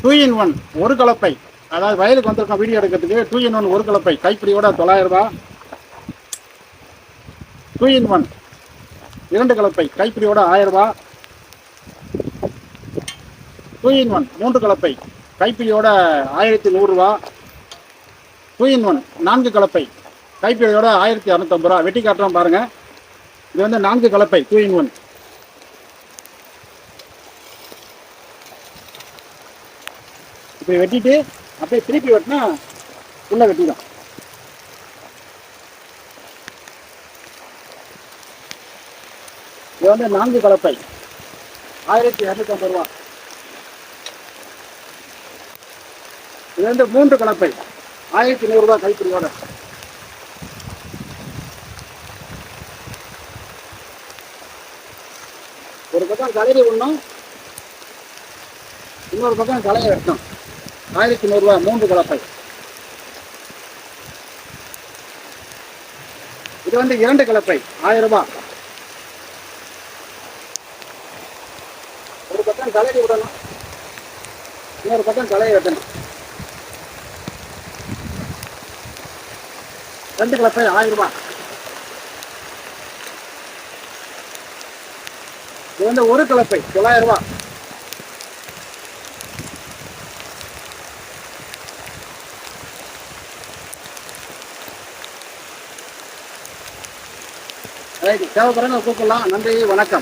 2 in 1 ஒரு கலப்பை. அதாவது வயலுக்கு வந்திருக்கோம் வீடியோ எடுக்கிறதுக்கு. 2 in 1 ஒரு கலப்பை கைப்பிடியோட 900 ரூபாய். 2 in 1 இரண்டு கலப்பை கைப்பிடியோட 1000 ரூபாய். 2 in 1 மூன்று கலப்பை கைப்பிடியோட 1100 ரூபாய். 2 in 1 நான்கு கலப்பை கைப்பிடியோட 1250 ரூபாய். வெட்டி காட்டுறோம் பாருங்க. இது வந்து நான்கு கலப்பை 2 in 1. இப்போ வெட்டிட்டு அப்படியே திருப்பி வெட்டினா உள்ள வெட்டிடும். இது வந்து நான்கு கலப்பை 1250 ரூபா. இது வந்து மூன்று கலப்பை 1100 ரூபாய் கைப்பிடியோட. ஒரு பக்கம் கலையை விடணும், இன்னொரு பக்கம் கலையை வெட்டணும். 1100 ரூபாய் மூன்று கலப்பை. இது வந்து இரண்டு கலப்பை 1000 ரூபாய். ஒரு பக்கம் கலையை விடணும், இன்னொரு பக்கம் கலையை வெட்டணும். ரெண்டு கலப்பை 1000 ரூபாய். இது வந்து ஒரு கலப்பை 900 ரூபாய். ரைட், தேவைப்படுறவங்க கூப்பிடலாம். நன்றி, வணக்கம்.